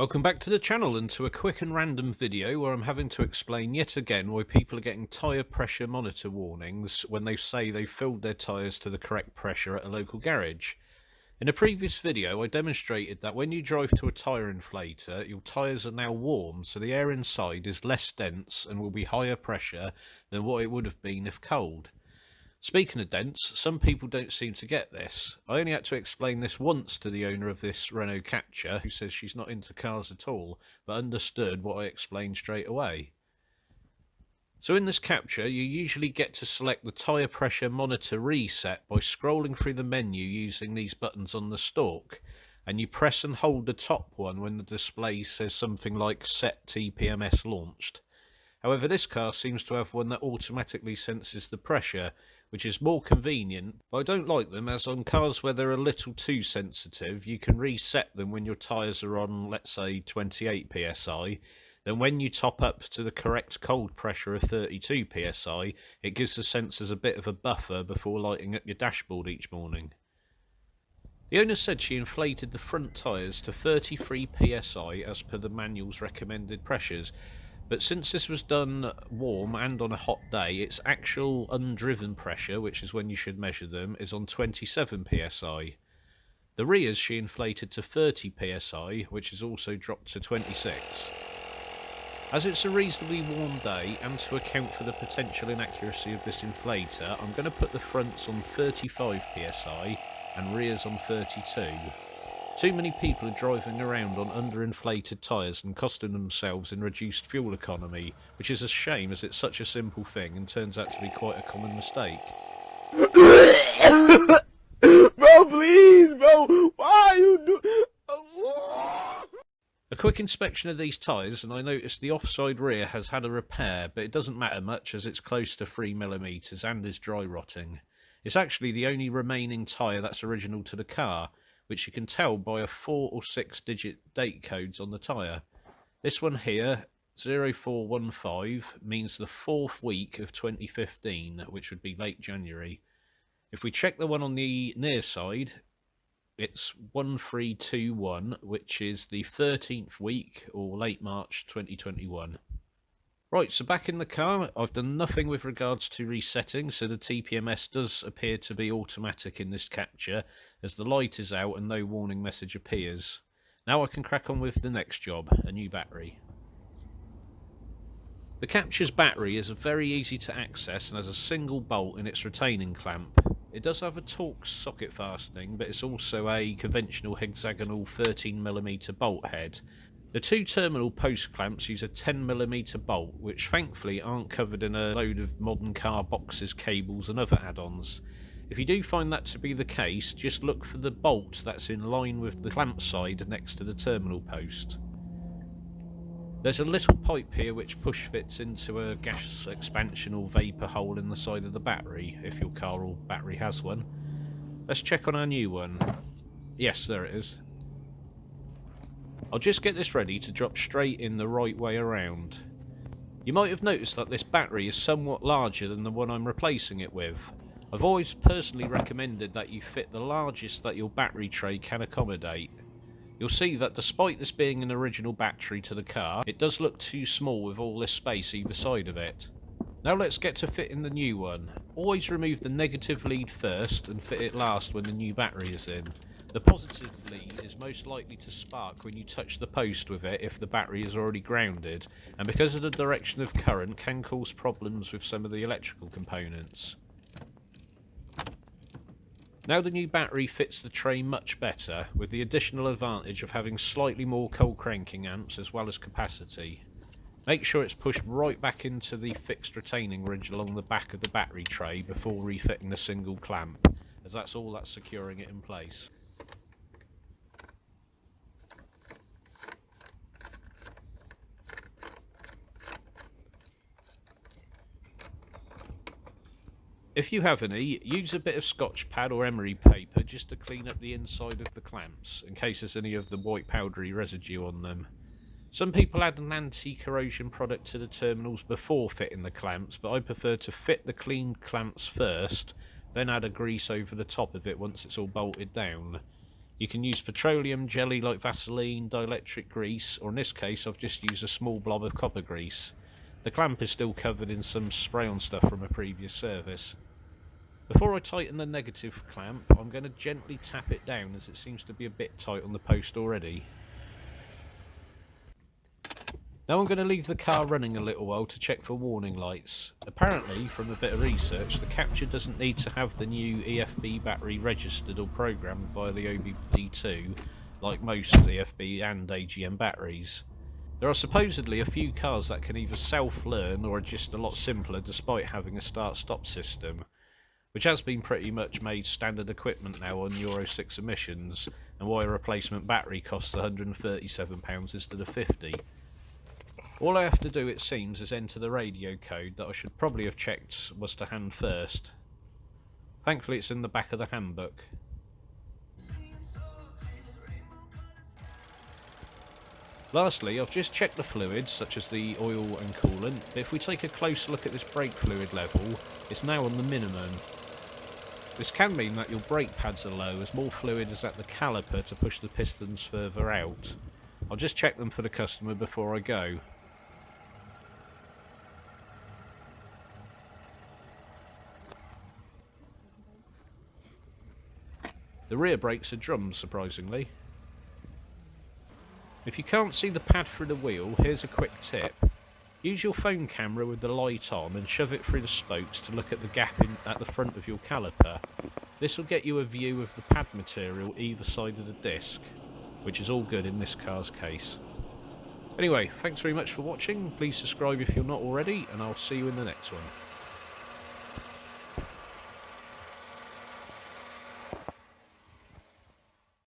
Welcome back to the channel and to a quick and random video where I'm having to explain yet again why people are getting tyre pressure monitor warnings when they say they've filled their tyres to the correct pressure at a local garage. In a previous video I demonstrated that when you drive to a tyre inflator, your tyres are now warm, so the air inside is less dense and will be higher pressure than what it would have been if cold. Speaking of dense, some people don't seem to get this. I only had to explain this once to the owner of this Renault Captur, who says she's not into cars at all, but understood what I explained straight away. So in this Captur, you usually get to select the tyre pressure monitor reset by scrolling through the menu using these buttons on the stalk, and you press and hold the top one when the display says something like Set TPMS Launched. However, this car seems to have one that automatically senses the pressure, which is more convenient, but I don't like them, as on cars where they're a little too sensitive, you can reset them when your tyres are on, let's say, 28 psi. Then when you top up to the correct cold pressure of 32 psi, it gives the sensors a bit of a buffer before lighting up your dashboard each morning. The owner said she inflated the front tyres to 33 psi as per the manual's recommended pressures, but since this was done warm and on a hot day, its actual undriven pressure, which is when you should measure them, is on 27 psi. The rears she inflated to 30 psi, which is also dropped to 26. As it's a reasonably warm day, and to account for the potential inaccuracy of this inflator, I'm going to put the fronts on 35 psi and rears on 32. Too many people are driving around on underinflated tyres and costing themselves in reduced fuel economy, which is a shame as it's such a simple thing and turns out to be quite a common mistake. Bro, please, bro, why you do... A quick inspection of these tyres and I noticed the offside rear has had a repair, but it doesn't matter much as it's close to 3mm and is dry rotting. It's actually the only remaining tyre that's original to the car, which you can tell by a 4 or 6 digit date codes on the tyre. This one here, 0415, means the 4th week of 2015, which would be late January. If we check the one on the near side, it's 1321, which is the 13th week or late March 2021. Right, so back in the car, I've done nothing with regards to resetting, so the TPMS does appear to be automatic in this Captur, as the light is out and no warning message appears. Now I can crack on with the next job, a new battery. The Captur's battery is very easy to access and has a single bolt in its retaining clamp. It does have a Torx socket fastening, but it's also a conventional hexagonal 13mm bolt head. The two terminal post clamps use a 10mm bolt, which thankfully aren't covered in a load of modern car boxes, cables and other add-ons. If you do find that to be the case, just look for the bolt that's in line with the clamp side next to the terminal post. There's a little pipe here which push fits into a gas expansion or vapour hole in the side of the battery, if your car or battery has one. Let's check on our new one. Yes, there it is. I'll just get this ready to drop straight in the right way around. You might have noticed that this battery is somewhat larger than the one I'm replacing it with. I've always personally recommended that you fit the largest that your battery tray can accommodate. You'll see that despite this being an original battery to the car, it does look too small with all this space either side of it. Now let's get to fitting the new one. Always remove the negative lead first and fit it last when the new battery is in. The positive lead is most likely to spark when you touch the post with it if the battery is already grounded, and because of the direction of current can cause problems with some of the electrical components. Now the new battery fits the tray much better, with the additional advantage of having slightly more cold cranking amps as well as capacity. Make sure it's pushed right back into the fixed retaining ridge along the back of the battery tray before refitting the single clamp, as that's all that's securing it in place. If you have any, use a bit of Scotch pad or emery paper just to clean up the inside of the clamps, in case there's any of the white powdery residue on them. Some people add an anti-corrosion product to the terminals before fitting the clamps, but I prefer to fit the clean clamps first, then add a grease over the top of it once it's all bolted down. You can use petroleum jelly like Vaseline, dielectric grease, or in this case I've just used a small blob of copper grease. The clamp is still covered in some spray-on stuff from a previous service. Before I tighten the negative clamp, I'm going to gently tap it down as it seems to be a bit tight on the post already. Now I'm going to leave the car running a little while to check for warning lights. Apparently, from a bit of research, the Captur doesn't need to have the new EFB battery registered or programmed via the OBD2 like most EFB and AGM batteries. There are supposedly a few cars that can either self-learn or are just a lot simpler despite having a start-stop system, which has been pretty much made standard equipment now on Euro 6 emissions, and why a replacement battery costs £137 instead of £50. All I have to do, it seems, is enter the radio code that I should probably have checked was to hand first. Thankfully it's in the back of the handbook. Lastly, I've just checked the fluids, such as the oil and coolant, but if we take a close look at this brake fluid level, it's now on the minimum. This can mean that your brake pads are low, as more fluid is at the caliper to push the pistons further out. I'll just check them for the customer before I go. The rear brakes are drums, surprisingly. If you can't see the pad through the wheel, here's a quick tip. Use your phone camera with the light on and shove it through the spokes to look at the gap at the front of your caliper. This will get you a view of the pad material either side of the disc, which is all good in this car's case. Anyway, thanks very much for watching. Please subscribe if you're not already, and I'll see you in the next one.